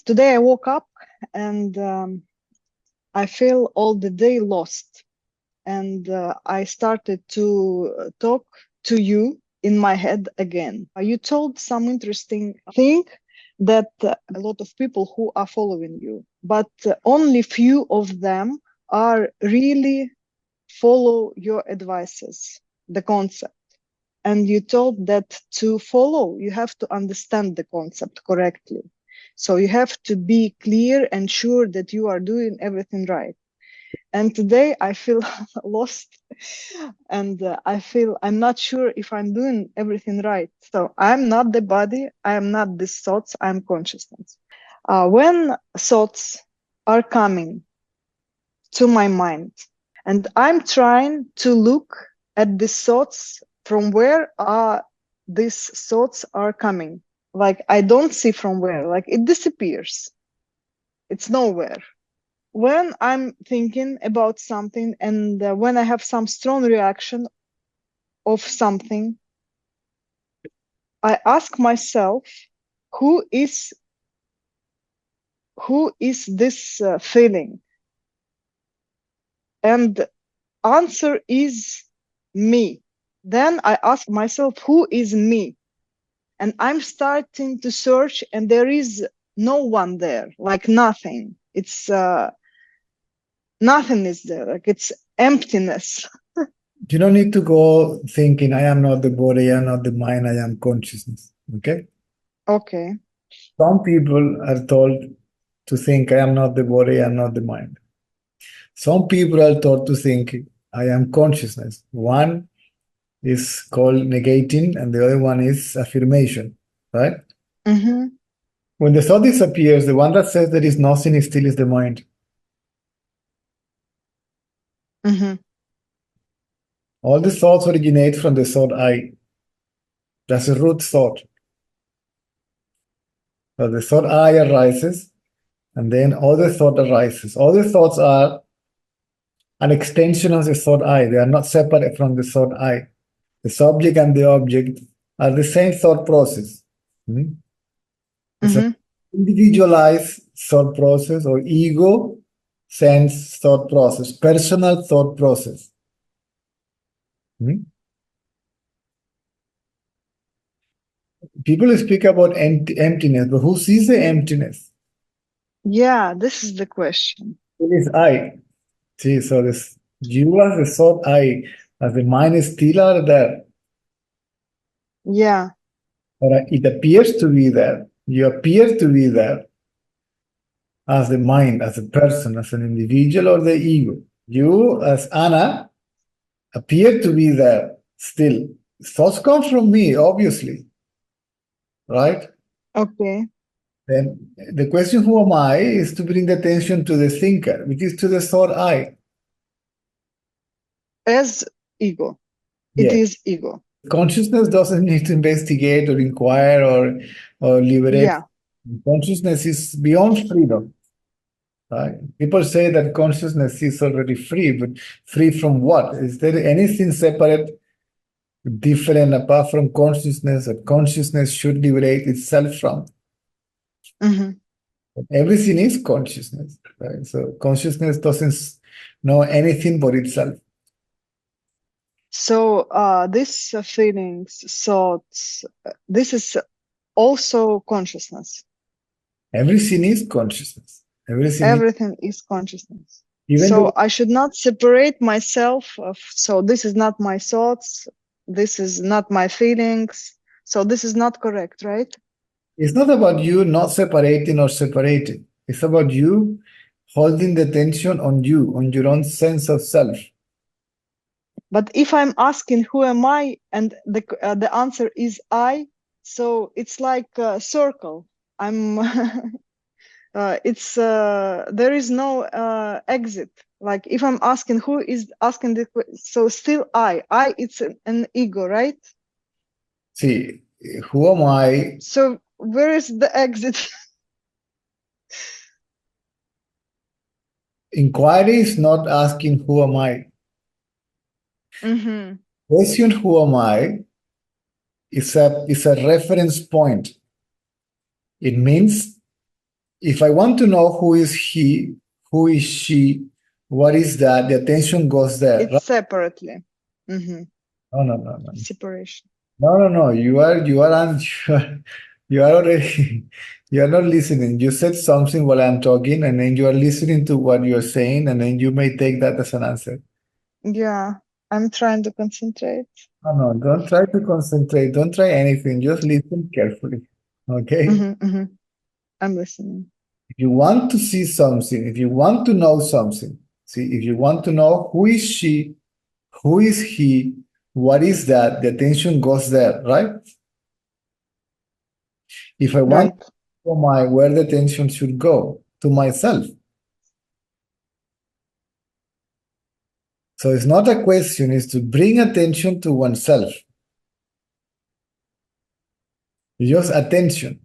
Today I woke up and I feel all the day lost. And I started to talk to you in my head again. You told some interesting thing that a lot of people who are following you, but only few of them are really follow your advices, the concept. And you told that to follow, you have to understand the concept correctly. So you have to be clear and sure that you are doing everything right. And today I feel lost and I feel I'm not sure if I'm doing everything right. So I'm not the body, I am not these thoughts, I'm consciousness. When thoughts are coming to my mind and I'm trying to look at the thoughts from where these thoughts are coming. Like I don't see from where, like it disappears. It's nowhere. When I'm thinking about something and when I have some strong reaction of something, I ask myself, who is this feeling? And answer is me. Then I ask myself, who is me? And I'm starting to search and there is no one there, like nothing. It's nothing is there, like it's emptiness. You don't need to go thinking, I am not the body, I am not the mind, I am consciousness. Okay? Okay. Some people are told to think, I am not the body, I am not the mind. Some people are taught to think, I am consciousness. One is called negating, and the other one is affirmation, right? Mm-hmm. When the thought disappears, the one that says there is nothing is still is the mind. Mm-hmm. All the thoughts originate from the thought I. That's a root thought. So the thought I arises, and then other thought arises. Other thoughts are an extension of the thought I. They are not separate from the thought I. The subject and the object are the same thought process. Hmm? It's an Mm-hmm. individualized thought process or ego sense thought process, personal thought process. Hmm? People speak about emptiness, but who sees the emptiness? Yeah, this is the question. It is I. See, so this you as the thought I, as the mind is still are there, Yeah. or it appears to be there. You appear to be there as the mind, as a person, as an individual, or the ego. You, as Anna, appear to be there still. Thoughts come from me, obviously, right? Okay. Then the question, who am I, is to bring the attention to the thinker, which is to the thought I. As ego. It Yes. is ego. Consciousness doesn't need to investigate or inquire or liberate. Yeah. Consciousness is beyond freedom. Right? People say that consciousness is already free, but free from what? Is there anything separate, different apart from consciousness that consciousness should liberate itself from? Mm-hmm. Everything is consciousness, right? So consciousness doesn't know anything but itself. So this feelings, thoughts, this is also consciousness. Everything is consciousness. Everything is, Everything is consciousness. even So the, I should not separate myself of, so this is not my thoughts, this is not my feelings. So this is not correct, right? it's not about you not separating or separating. It's about you holding the attention on your own sense of self. But if I'm asking who am I and the answer is I, so it's like a circle. I'm it's there is no exit. Like if I'm asking who is asking so still I it's an ego, right? See, who am I? So where is the exit? Inquiry is not asking who am I. Mm-hmm. Question who am I is a reference point. It means if I want to know who is he, who is she, what is that, the attention goes there. It's Right? separately. Mm-hmm. No. Separation. No. You are already, you are not listening. You said something while I'm talking, and then you are listening to what you're saying, and then you may take that as an answer. Yeah, I'm trying to concentrate. No, don't try to concentrate. Don't try anything. Just listen carefully. Okay? I'm listening. If you want to see something, if you want to know something, see, if you want to know who is she, who is he, what is that, the attention goes there, right? If I want Right. to know where the attention should go, to myself. So it's not a question, it's to bring attention to oneself. Just attention.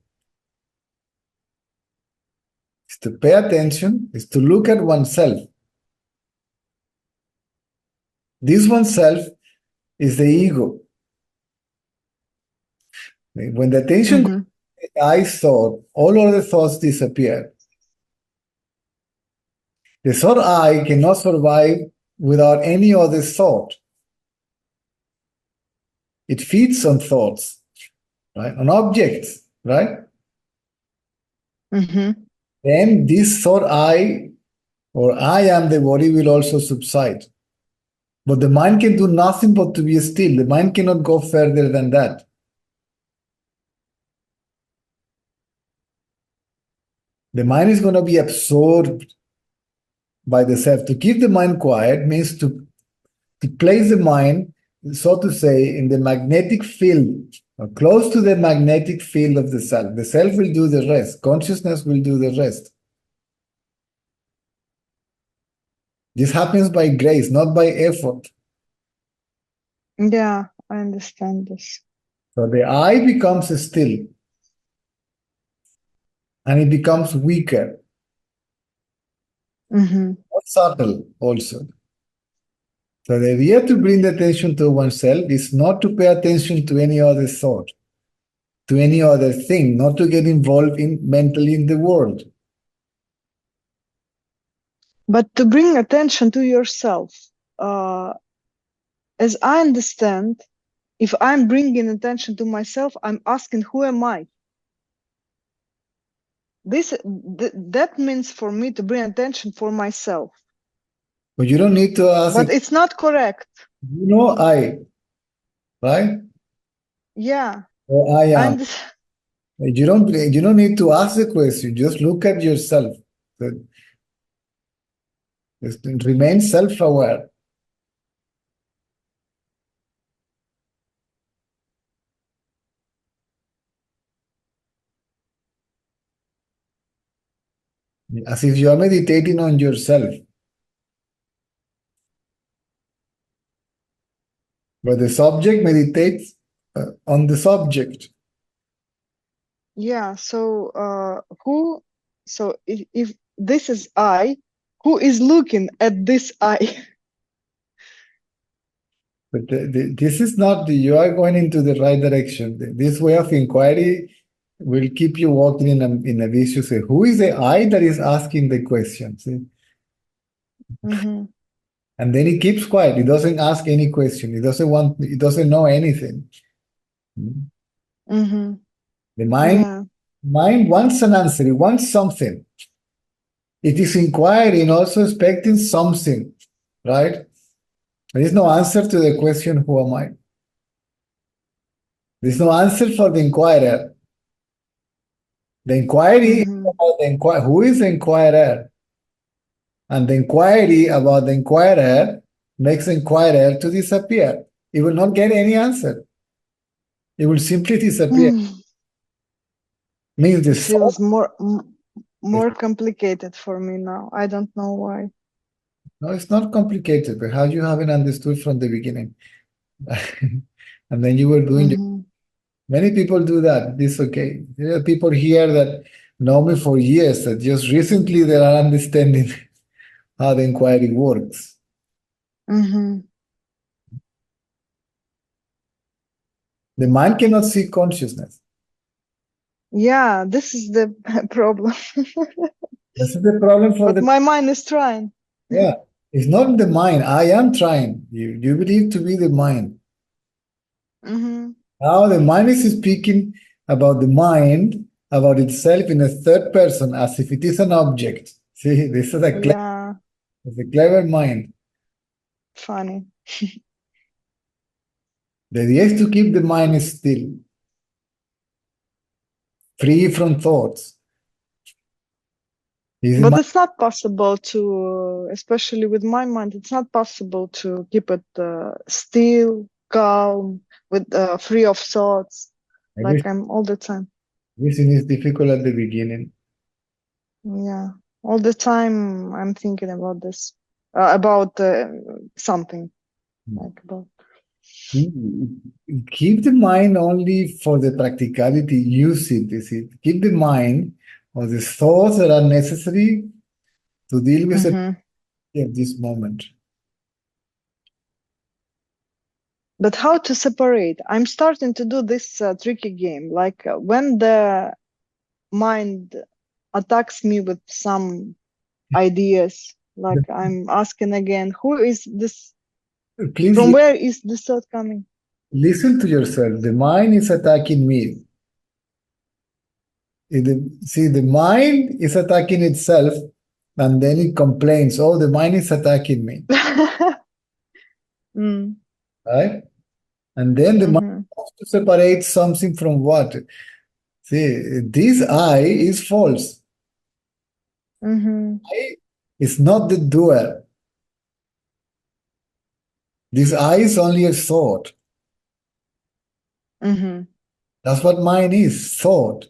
It's to pay attention, it's to look at oneself. This oneself is the ego. When the attention goes Mm-hmm. to the I thought, all other thoughts disappear. The thought I cannot survive without any other thought. It feeds on thoughts, right? On objects, right? Mm-hmm. Then this thought I or I am the body will also subside. But the mind can do nothing but to be still. The mind cannot go further than that. The mind is going to be absorbed by the self. To keep the mind quiet means to place the mind, so to say, in the magnetic field, or close to the magnetic field of the self. The self will do the rest. Consciousness will do the rest. This happens by grace, not by effort. Yeah, I understand this. So the I becomes still and it becomes weaker, Mm-hmm. more subtle also. So the idea to bring the attention to oneself is not to pay attention to any other thought, to any other thing, not to get involved in mentally in the world. But to bring attention to yourself, as I understand, if I'm bringing attention to myself, I'm asking, who am I? That means for me to bring attention for myself. But you don't need to ask But it. it's not correct. You know I, right? Yeah, Or I I am. understand. You don't need to ask the question. Just look at yourself. So just remain self-aware. As if you are meditating on yourself. But the subject meditates on the subject. Yeah, so if this is I, who is looking at this I? But this is not, you are going into the right direction. This way of inquiry will keep you walking in a vicious way. Who is the I that is asking the question? See? Mm-hmm. And then he keeps quiet. He doesn't ask any question. He doesn't know anything. Mm-hmm. The mind, Yeah. mind wants an answer. It wants something. It is inquiring, also expecting something, right? There is no answer to the question, who am I? There is no answer for the inquirer. The inquiry is Mm-hmm. about who is the inquirer? And the inquiry about the inquirer makes the inquirer to disappear. It will not get any answer. It will simply disappear. Means the soul. Feels more complicated for me now. I don't know why. No, it's not complicated. Perhaps you haven't understood from the beginning. And then you were doing it. Mm-hmm. Many people do that. It's okay. There are people here that know me for years that just recently they are understanding how the inquiry works. Mm-hmm. The mind cannot see consciousness. Yeah, this is the problem. This is the problem for But the, my mind is trying. yeah, it's not the mind. I am trying. You believe to be the mind. Mm-hmm. Now the mind is speaking about the mind, about itself in a third person as if it is an object. See, this is Yeah, a clever mind. funny. The idea is to keep the mind still, free from thoughts. This is But my, it's not possible to, especially with my mind, it's not possible to keep it still, calm, with free of thoughts, like I'm all the time. everything is difficult at the beginning. Yeah, all the time I'm thinking about this, about something like about. Keep the mind only for the practicality, use it, is it. Keep the mind or the thoughts that are necessary to deal with the Hmm. at this moment. But how to separate? I'm starting to do this tricky game. Like when the mind attacks me with some ideas, like I'm asking again, who is this? Please From where is this thought coming? listen to yourself. The mind is attacking me. See, the mind is attacking itself, and then it complains, oh, the mind is attacking me, Mm, right? And then the mind mm-hmm, wants to separate something from what? See, this I is false. mm-hmm, I is not the doer. This I is only a thought. mm-hmm, That's what mind is, thought.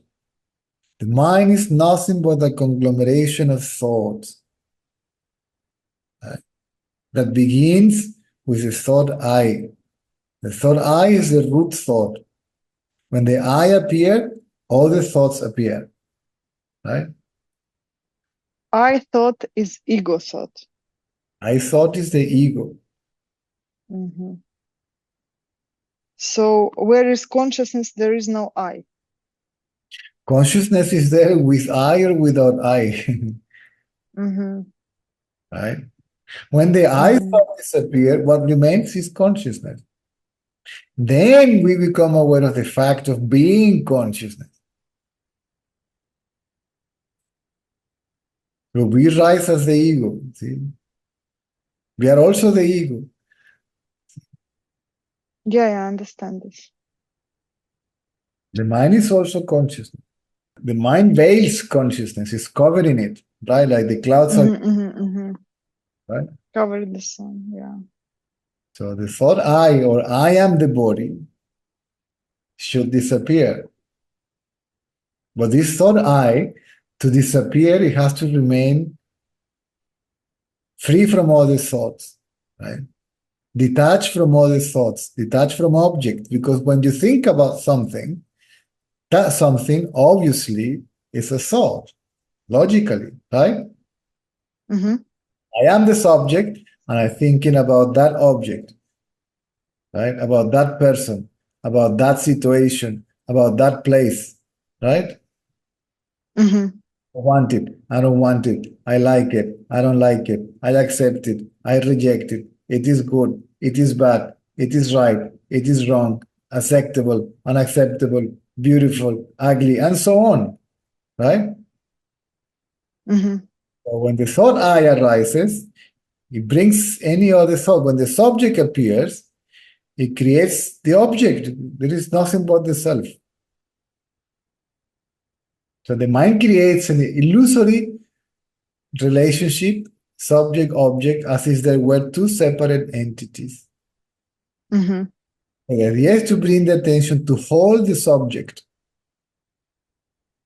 The mind is nothing but a conglomeration of thoughts, right, that begins with the thought I. The thought I is the root thought. When the I appear, all the thoughts appear, right? I thought is ego thought. I thought is the ego. Mm-hmm. So where is consciousness? There is no I. Consciousness is there with I or without I, Mm-hmm, right? When the I mm-hmm. thought disappear, what remains is consciousness. Then we become aware of the fact of being consciousness. So we rise as the ego. See? We are also the ego. Yeah, I understand this. The mind is also consciousness. The mind veils consciousness, is covering it, right? Like the clouds are, Mm-hmm, mm-hmm, mm-hmm. right? Cover the sun. Yeah. So the thought I or I am the body should disappear. But this thought I, to disappear, it has to remain free from all these thoughts, right? Detached from all these thoughts, detached from object. Because when you think about something, that something obviously is a thought, logically, right? Mm-hmm, I am the subject and I'm thinking about that object, right? About that person, about that situation, about that place, right? mm-hmm, I want it. I don't want it. I like it. I don't like it. I accept it. I reject it. It is good. It is bad. It is right. It is wrong. Acceptable. Unacceptable. Beautiful. Ugly. And so on. Right? mm-hmm, So when the thought I arises, it brings any other thought. When the subject appears, it creates the object. There is nothing but the self. So the mind creates an illusory relationship, subject, object, as if there were two separate entities. mm-hmm, The idea is to bring the attention to hold the subject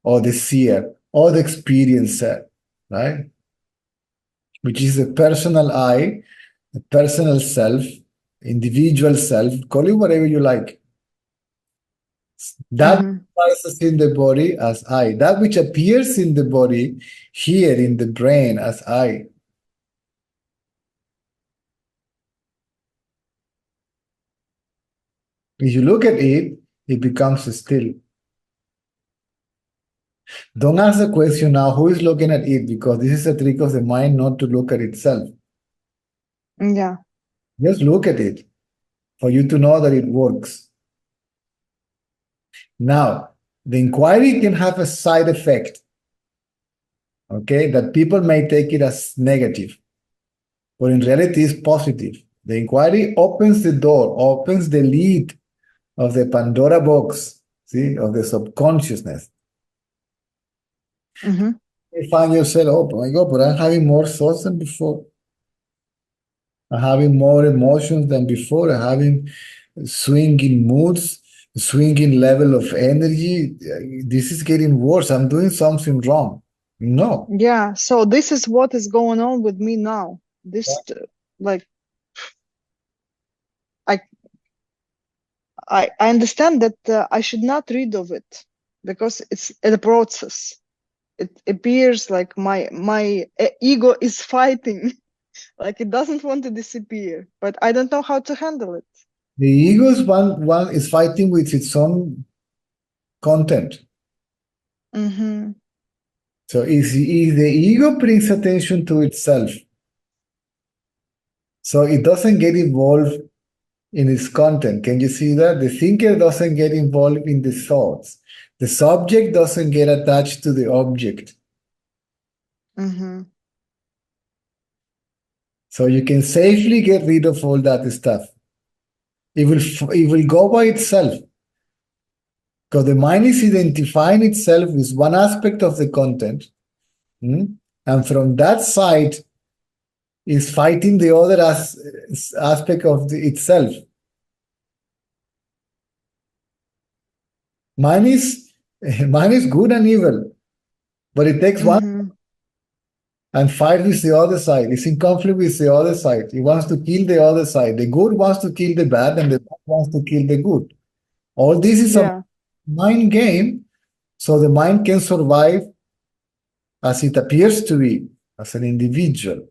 or the seer or the experiencer, right? Which is a personal I, a personal self, individual self, call it whatever you like. That mm-hmm, arises in the body as I, that which appears in the body here in the brain as I. If you look at it, it becomes still. Don't ask the question now, who is looking at it? Because this is a trick of the mind not to look at itself. Yeah. Just look at it for you to know that it works. Now, the inquiry can have a side effect, okay, that people may take it as negative, but in reality it's positive. The inquiry opens the door, opens the lid of the Pandora box, see, of the subconsciousness. Mm-hmm. You find yourself, oh my God, but I'm having more thoughts than before. I'm having more emotions than before. I'm having swinging moods, swinging level of energy. This is getting worse. I'm doing something wrong. No. Yeah. So this is what is going on with me now. This, like, I I understand that I should not read of it because it's a process. It appears like my ego is fighting, like it doesn't want to disappear, but I don't know how to handle it. The ego is one is fighting with its own content. Mm-hmm. So if the ego brings attention to itself, so it doesn't get involved in its content. Can you see that? The thinker doesn't get involved in the thoughts. The subject doesn't get attached to the object. Mm-hmm. So you can safely get rid of all that stuff. It will go by itself because the mind is identifying itself with one aspect of the content, and from that side is fighting the other aspect of itself. Mind is mind is good and evil, but it takes one Mm-hmm. and fight with the other side. It's in conflict with the other side. It wants to kill the other side. The good wants to kill the bad, and the bad wants to kill the good. All this is a Yeah. mind game, so the mind can survive as it appears to be, as an individual.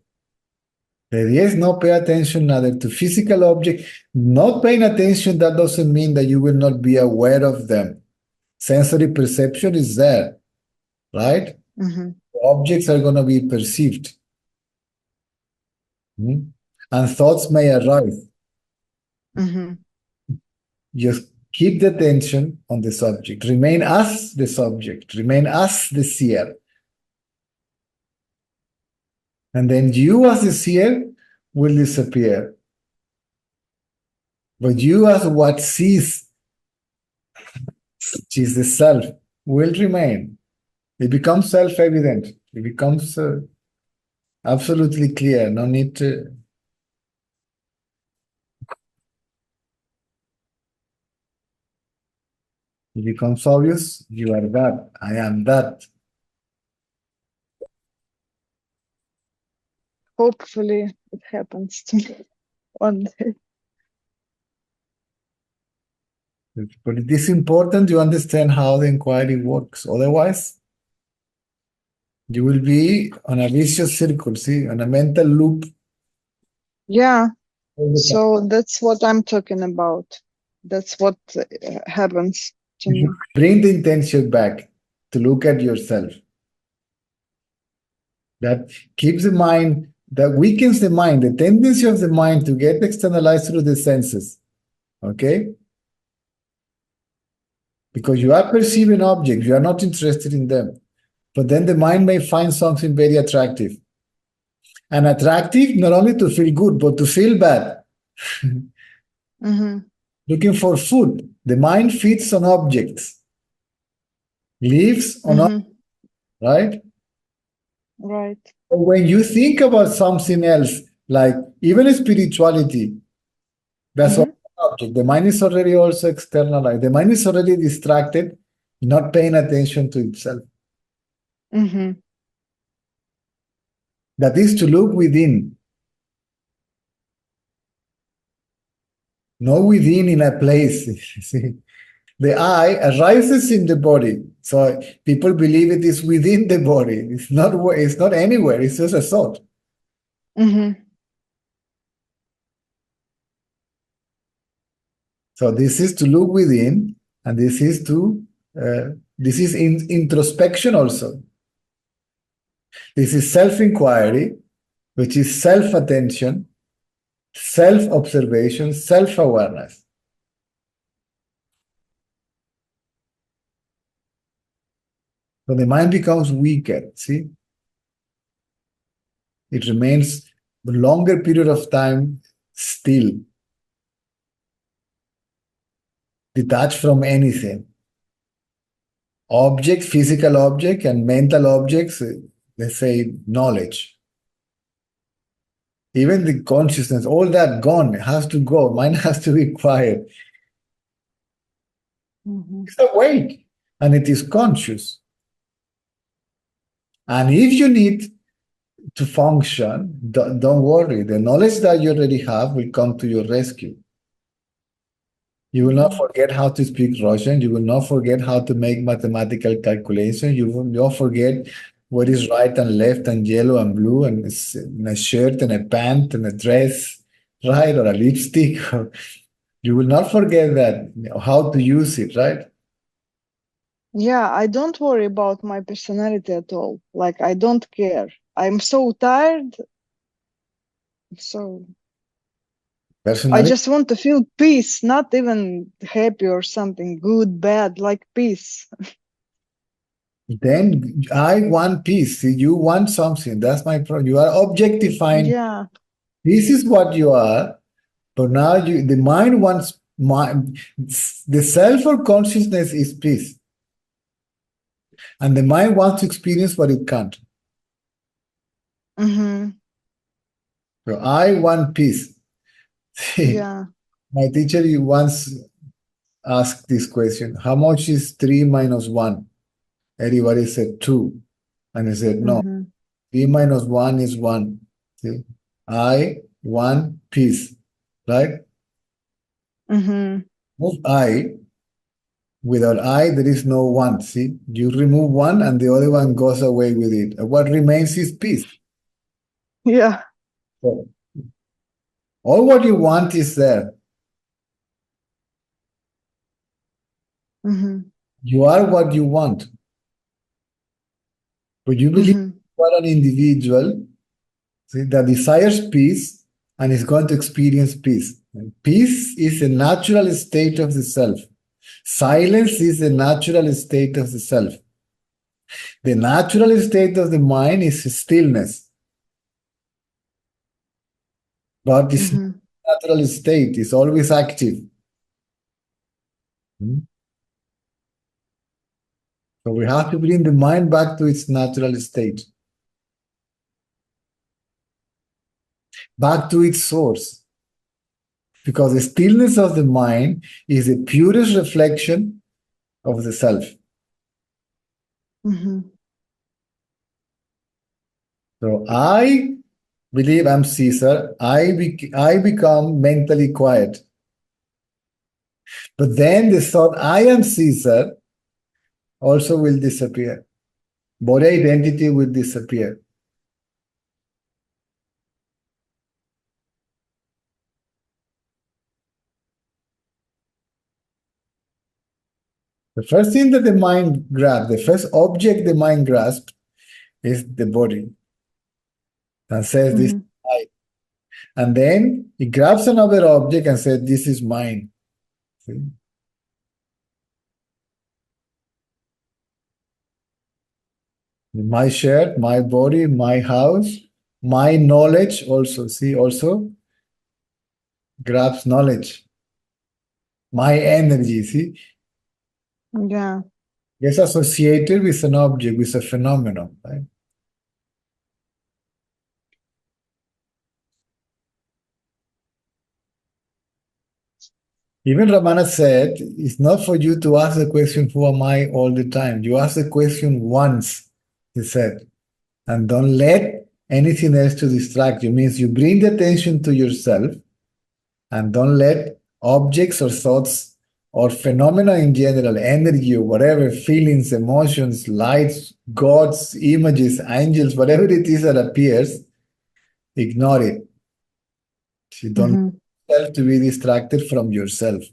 The idea is not pay attention neither to physical objects. Not paying attention, that doesn't mean that you will not be aware of them. Sensory perception is there, right? Mm-hmm. Objects are going to be perceived, and thoughts may arise. Mm-hmm. Just keep the attention on the subject. Remain as the subject. Remain as the seer. And then you as the seer will disappear. But you as what sees, which is the self, will remain. It becomes self-evident. It becomes absolutely clear. No need to. It becomes obvious. You are that. I am that. Hopefully it happens to me one day. But it is important to understand how the inquiry works. Otherwise, you will be on a vicious circle, see, on a mental loop Yeah. all the time. So that's what I'm talking about. That's what happens to If you me. bring the intention back to look at yourself, that keeps the mind, that weakens the mind, the tendency of the mind to get externalized through the senses. Okay? Because you are perceiving objects, you are not interested in them. But then the mind may find something very attractive. And attractive not only to feel good, but to feel bad. Mm-hmm. Looking for food. The mind feeds on objects, lives on objects, Mm-hmm. right? Right. When you think about something else, like even spirituality, that's Mm-hmm. also an object. The mind is already also externalized. The mind is already distracted, not paying attention to itself. Mm-hmm. That is to look within, not within in a place. See? The I arises in the body. So people believe it is within the body. It's not anywhere. It's just a thought. Mm-hmm. So this is to look within, and this is to This is introspection also. This is self-inquiry, which is self-attention, self-observation, self-awareness. So the mind becomes weaker, see? It remains a longer period of time still, detached from anything. Object, physical object, and mental objects, let's say knowledge. Even the consciousness, all that gone, has to go. Mind has to be quiet. It's awake and it is conscious. And if you need to function, don't worry. The knowledge that you already have will come to your rescue. You will not forget how to speak Russian. You will not forget how to make mathematical calculations. You will not forget what is right and left and yellow and blue and a shirt and a pant and a dress, right? Or a lipstick. You will not forget that, how to use it, right? Yeah, I don't worry about my personality at all. Like, I don't care. I'm so tired. So I Personally, just want to feel peace, not even happy or something good, bad, like peace. then I want peace. See, you want something. That's my problem. You are objectifying. Yeah. This is what you are. But now the mind wants the self or consciousness is peace, and the mind wants to experience what it can't. Mm-hmm. So I want peace. See, Yeah. my teacher once asked this question: How much is 3 minus 1? Everybody said 2, and he said no. Mm-hmm. 3 minus 1 is 1. See, I want peace, right? Mm-hmm. Move I. Without I, there is no one. See, you remove one and the other one goes away with it. What remains is peace. Yeah. So all what you want is there. Mm-hmm. You are what you want. But you believe Mm-hmm. you are an individual, see, that desires peace and is going to experience peace. And peace is a natural state of the self. Silence is a natural state of the self. The natural state of the mind is stillness, but this Mm-hmm. natural state is always active. Hmm? So we have to bring the mind back to its natural state, back to its source, because the stillness of the mind is the purest reflection of the self. Mm-hmm. So I believe I'm Caesar. I become mentally quiet. But then the thought I am Caesar also will disappear. Body identity will disappear. The first thing that the mind grabs, the first object the mind grasps is the body and says, this is Mm-hmm. I. And then he grabs another object and says, this is mine. See? My shirt, my body, my house, my knowledge also. See, also grabs knowledge. My energy, see, Yeah. gets associated with an object, with a phenomenon, right? Even Ramana said, it's not for you to ask the question, who am I, all the time. You ask the question once, he said, and don't let anything else to distract you. Means you bring the attention to yourself and don't let objects or thoughts or phenomena in general, energy or whatever, feelings, emotions, lights, gods, images, angels, whatever it is that appears, ignore it. You don't Mm-hmm. have to be distracted from yourself.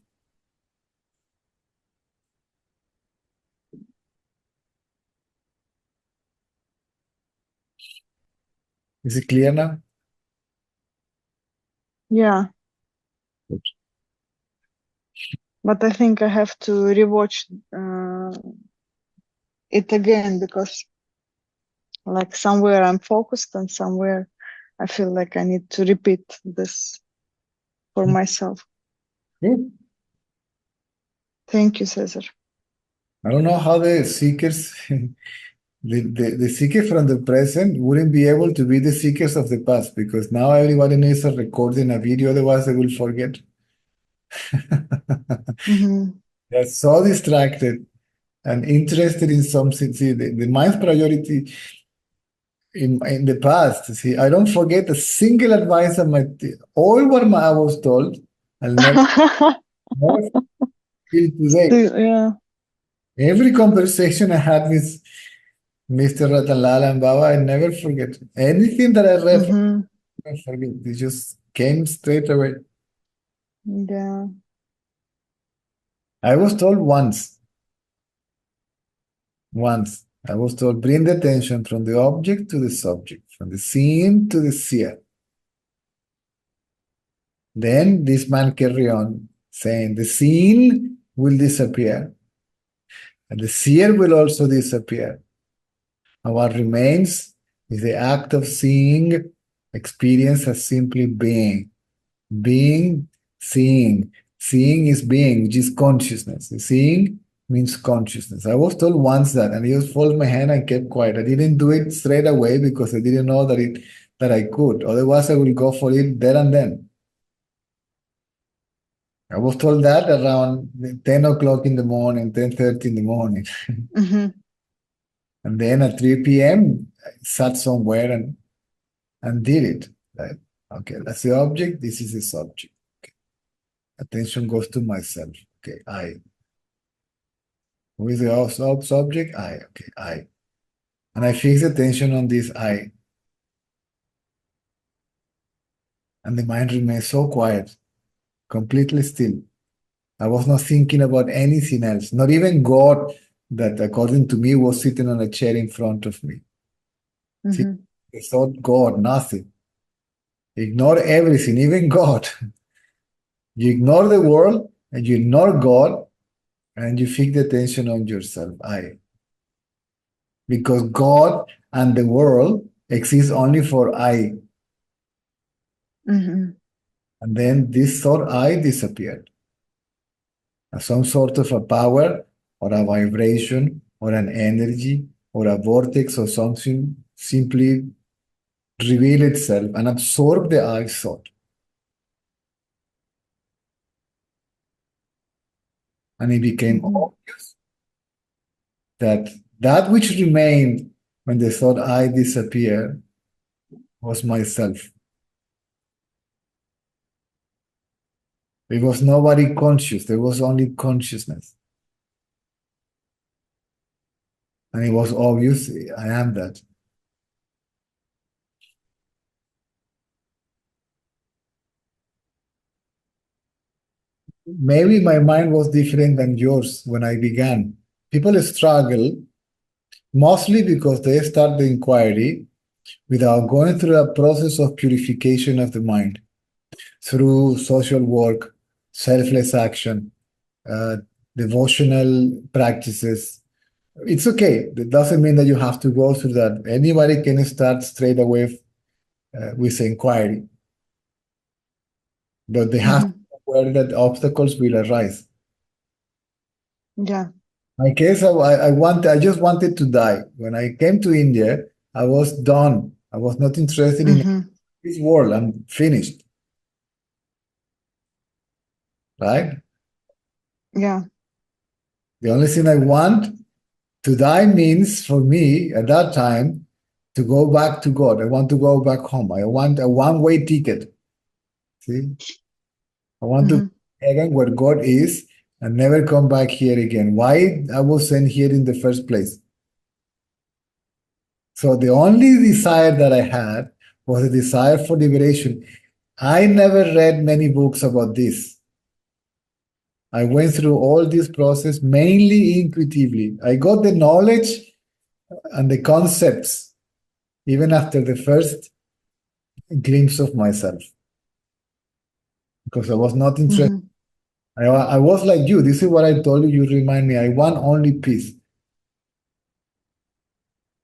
Is it clear now? Yeah, Good. but I think I have to rewatch it again because, like, somewhere I'm focused and somewhere I feel like I need to repeat this for myself. Good. Thank you, Cesar. I don't know how the seekers, the seeker from the present wouldn't be able to be the seekers of the past because now everybody needs a recording, a video, otherwise they will forget. Mm-hmm. They're so distracted and interested in something. See, the mind's priority in the past. See, I don't forget a single advice of all what I was told. I'll never feel today. Yeah. Every conversation I had with Mr. Ratanlal and Baba, I never forget. Anything that I read, Mm-hmm. I never forget. It just came straight away. Yeah. I was told once, I was told, bring the attention from the object to the subject, from the seen to the seer. Then this man carry on saying, the seen will disappear, and the seer will also disappear. And what remains is the act of seeing experience as simply being. Being, seeing. Seeing is being, which is consciousness. Seeing means consciousness. I was told once that, and he just folded my hand and kept quiet. I didn't do it straight away because I didn't know that I could. Otherwise, I would go for it there and then. I was told that around 10 o'clock in the morning, 10:30 in the morning. Mm-hmm. And then at 3 p.m., I sat somewhere and did it. Right? Okay, that's the object. This is the subject. Okay. Attention goes to myself. Okay, I. Who is the subject? I. Okay, I. And I fix attention on this I. And the mind remains so quiet, completely still. I was not thinking about anything else, not even God, that according to me was sitting on a chair in front of me. See, Mm-hmm. I thought God, nothing. Ignore everything, even God. You ignore the world and you ignore God and you fix the attention on yourself. I. Because God and the world exist only for I. Mm-hmm. And then this thought I disappeared. As some sort of a power or a vibration or an energy or a vortex or something simply reveal itself and absorb the I thought. And it became Mm-hmm. obvious that that which remained when the thought I disappeared was myself. There was nobody conscious, there was only consciousness. And it was obvious I am that. Maybe my mind was different than yours when I began. People struggle mostly because they start the inquiry without going through a process of purification of the mind through social work, selfless action, uh, devotional practices. It's okay. That doesn't mean that you have to go through that. Anybody can start straight away with inquiry, but they have to Mm-hmm. be aware that obstacles will arise. Yeah. My case, I just wanted to die. When I came to India, I was done. I was not interested in Mm-hmm. this world. I'm finished, right? Yeah. The only thing I want to die means for me at that time to go back to God. I want to go back home. I want a one-way ticket. See, I want to Mm-hmm. heaven where God is and never come back here again. Why I was sent here in the first place? So the only desire that I had was a desire for liberation. I never read many books about this. I went through all this process mainly intuitively. I got the knowledge and the concepts even after the first glimpse of myself because I was not interested. Mm-hmm. I was like you. This is what I told you. You remind me. I want only peace.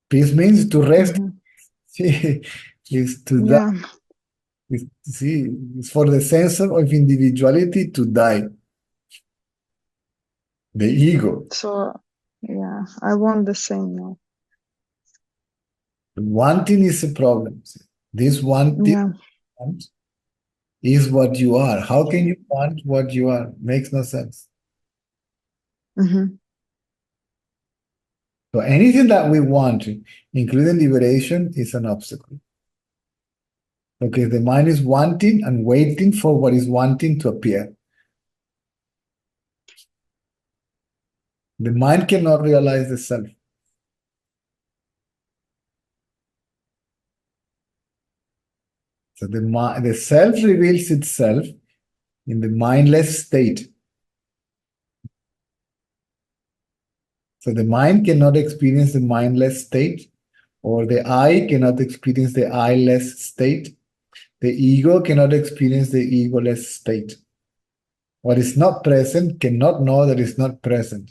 Peace means to rest. Mm-hmm. See, is to die. Yeah. See, it's for the sense of individuality to die. The ego. So, yeah, I want the same now. Wanting is a problem. This wanting Yeah. is what you are. How can you want what you are? Makes no sense. Mm-hmm. So anything that we want, including liberation, is an obstacle. Okay, the mind is wanting and waiting for what is wanting to appear. The mind cannot realize the self. So the self reveals itself in the mindless state. So the mind cannot experience the mindless state, or the I cannot experience the I-less state. The ego cannot experience the egoless state. What is not present cannot know that it's not present.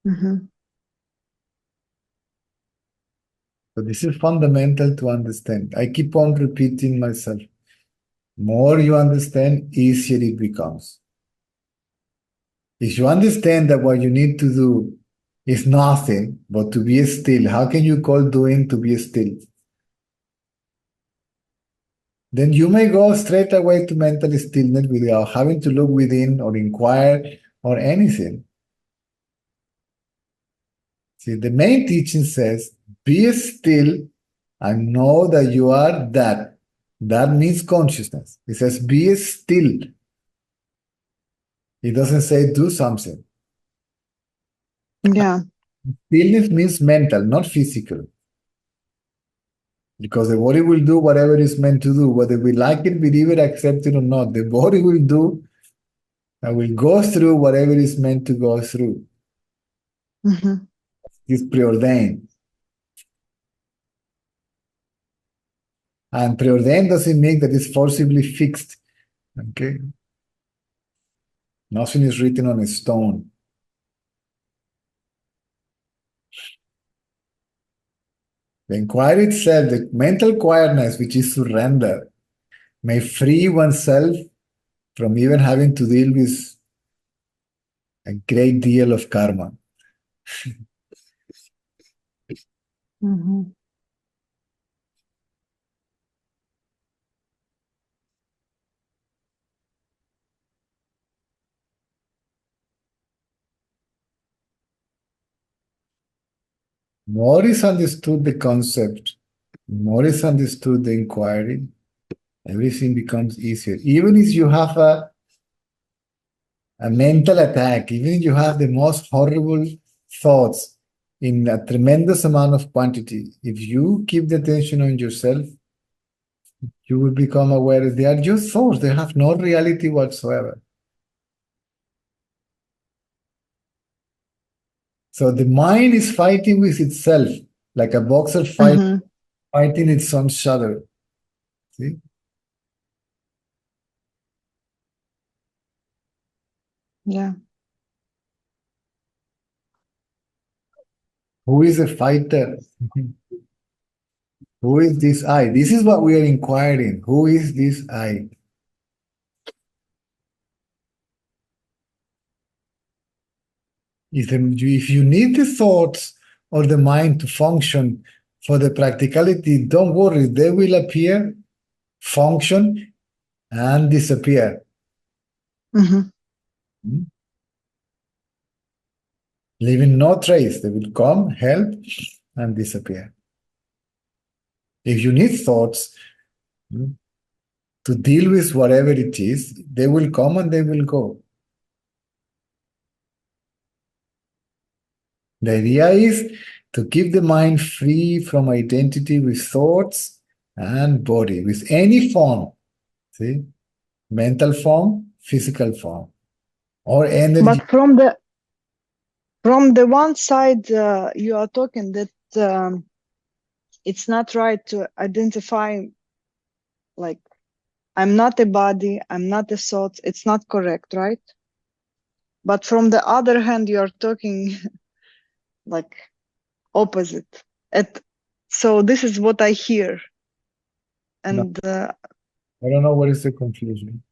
Mm-hmm. So this is fundamental to understand. I keep on repeating myself. More you understand, easier it becomes. If you understand that what you need to do is nothing but to be still, how can you call doing to be still? Then you may go straight away to mental stillness without having to look within or inquire or anything. See, the main teaching says, be still and know that you are that. That means consciousness. It says, be still. It doesn't say do something. Yeah. Stillness means mental, not physical. Because the body will do whatever it's meant to do, whether we like it, believe it, accept it or not. The body will do and will go through whatever is meant to go through. Mm-hmm. It's preordained. And preordained doesn't mean that it's forcibly fixed. Okay? Nothing is written on a stone. The inquiry itself, the mental quietness, which is surrender, may free oneself from even having to deal with a great deal of karma. Mm-hmm. More is understood the concept, more is understood the inquiry, everything becomes easier. Even if you have a mental attack, even if you have the most horrible thoughts in a tremendous amount of quantity, if you keep the attention on yourself, you will become aware they are just thoughts, they have no reality whatsoever. So the mind is fighting with itself, like a boxer Mm-hmm. fighting its own shadow. See? Yeah. Who is a fighter? Who is this I? This is what we are inquiring. Who is this I? If you need the thoughts or the mind to function for the practicality, don't worry, they will appear, function, and disappear. Mm-hmm. Hmm? Leaving no trace. They will come, help, and disappear. If you need thoughts to deal with whatever it is, they will come and they will go. The idea is to keep the mind free from identity with thoughts and body, with any form. See? Mental form, physical form, or energy. But from the From the one side, you are talking that it's not right to identify, like, I'm not a body, I'm not a thought. It's not correct, right? But from the other hand, you're talking like opposite. It, so this is what I hear. No, And I don't know what is the conclusion.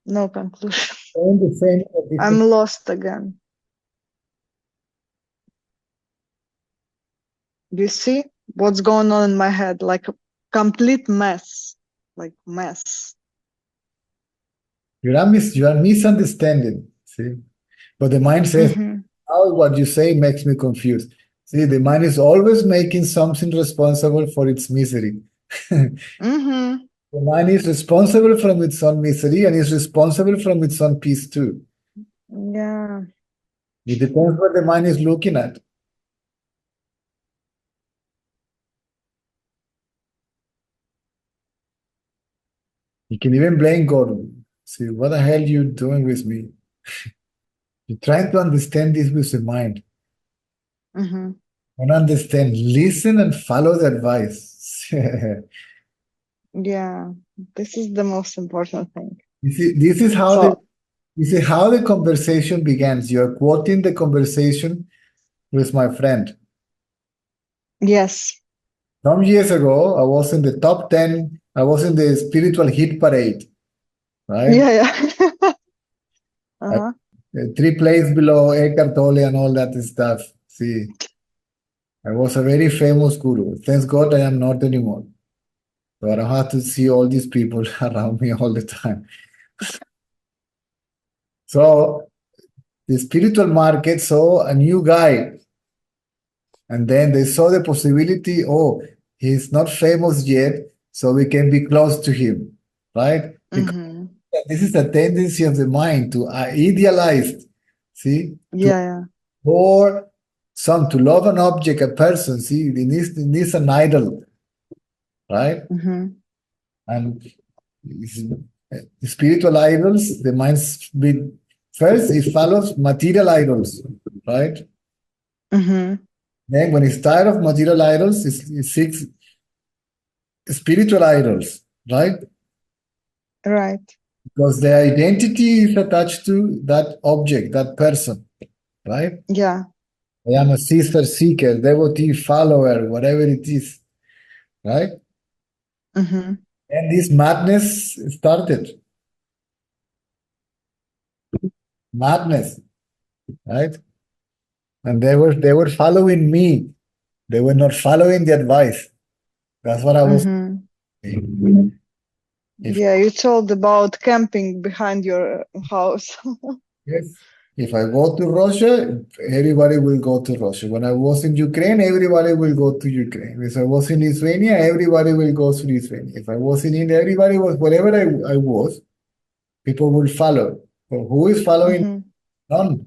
no conclusion. Saying the same or I'm different. lost again. Do you see what's going on in my head? Like a complete mess. Like mess. You are misunderstanding. See, but the mind says, Mm-hmm. "How what you say makes me confused." See, the mind is always making something responsible for its misery. Mm-hmm. The mind is responsible from its own misery and is responsible from its own peace too. Yeah. It depends what the mind is looking at. You can even blame God. See, what the hell you doing with me? You're trying to understand this with the mind. Mm-hmm. And understand, listen and follow the advice. Yeah. This is the most important thing. This is how So the conversation begins. You're quoting the conversation with my friend. yes. Some years ago, I was in the top 10. I was in the spiritual hit parade, right? Yeah, yeah. Uh-huh. Three places below Eckhart Tolle and all that stuff. See, I was a very famous guru. Thanks God I am not anymore. So I don't have to see all these people around me all the time. So the spiritual market saw a new guy, and then they saw the possibility, oh, he's not famous yet, so we can be close to him, right? Because Mm-hmm. this is a tendency of the mind to idealize, see, to Yeah, yeah. or some to love an object, a person, see, it needs an idol, right? Mm-hmm. And spiritual idols, the mind's been first it follows material idols, right? Mm-hmm. Then when it's tired of material idols, it seeks spiritual idols, right? Right. Because their identity is attached to that object, that person, right? Yeah. I am a sister seeker, devotee follower, whatever it is, right? Mm-hmm. And this madness started. Madness, right? And they were following me. They were not following the advice. That's what I was Mm-hmm. saying. If Yeah, you told about camping behind your house. yes, if I go to Russia, everybody will go to Russia. When I was in Ukraine, everybody will go to Ukraine. If I was in Lithuania, everybody will go to Lithuania. If I was in India, everybody was wherever I was, people will follow. So who is following? Mm-hmm. None.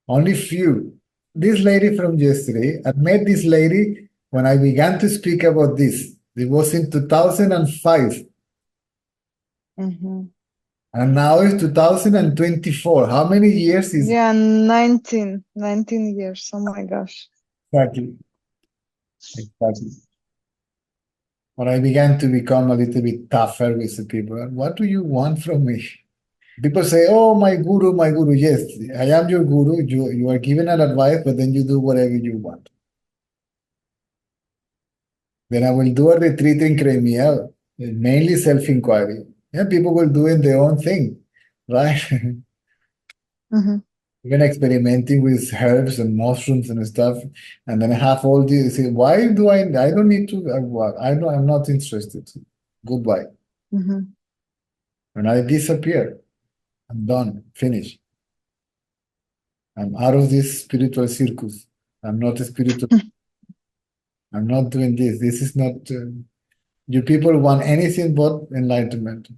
Only few. This lady from yesterday, I met this lady when I began to speak about this. It was in 2005, Mm-hmm. and now it's 2024. How many years is Yeah, 19 years. Oh my gosh. exactly? Exactly. When I began to become a little bit tougher with the people, what do you want from me? People say, "Oh, my guru, my guru." Yes, I am your guru. You are given an advice, but then you do whatever you want. Then I will do a retreat in Crimea, mainly self-inquiry. Yeah, people will do their own thing, right? Mm-hmm. Even experimenting with herbs and mushrooms and stuff, and then I have all these. Say, why do I? I don't need to. I don't. I'm not interested. Goodbye. Mm-hmm. And I disappear. I'm done. Finished. I'm out of this spiritual circus. I'm not a spiritual. I'm not doing this. This is not. You people want anything but enlightenment.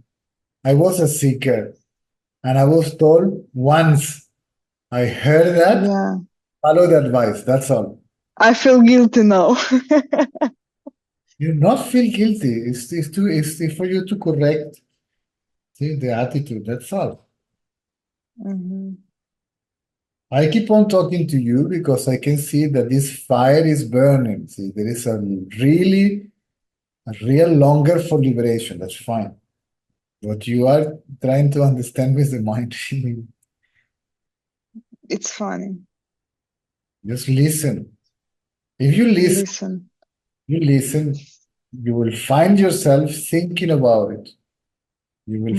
I was a seeker, and I was told once I heard that, Yeah. follow the advice. That's all. I feel guilty now. You not feel guilty. It's for you to correct, see, the attitude. That's all. Mm-hmm. I keep on talking to you because I can see that this fire is burning. See, there is a real longer for liberation. That's fine. What you are trying to understand with the mind, It's funny. just listen. If you Listen. listen, you will find yourself thinking about it. You will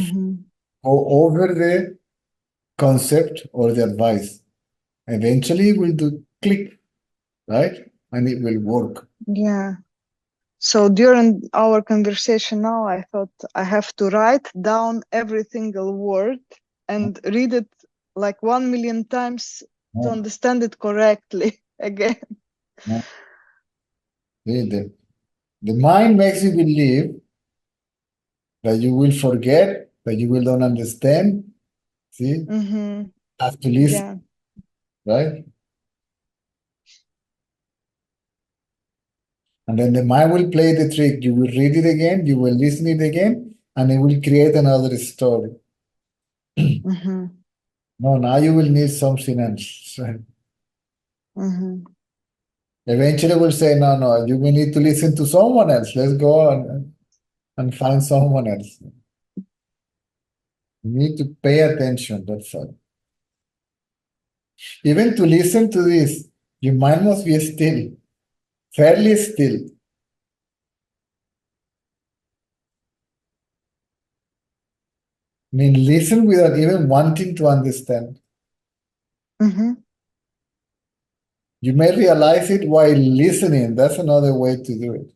go over the concept or the advice. Eventually, it will do click, right? And it will work. Yeah. So during our conversation now, I thought I have to write down every single word and read it like 1 million times to No, understand it correctly again. no. The mind makes you believe that you will forget, that you will don't understand. See, have to listen, Yeah. right? And then the mind will play the trick. You will read it again, you will listen it again, and it will create another story. No, now you will need something else. Eventually, we'll say, no, no, you will need to listen to someone else. Let's go and find someone else. You need to pay attention. That's all. Even to listen to this, your mind must be still, fairly still. I mean, listen without even wanting to understand. You may realize it while listening. That's another way to do it.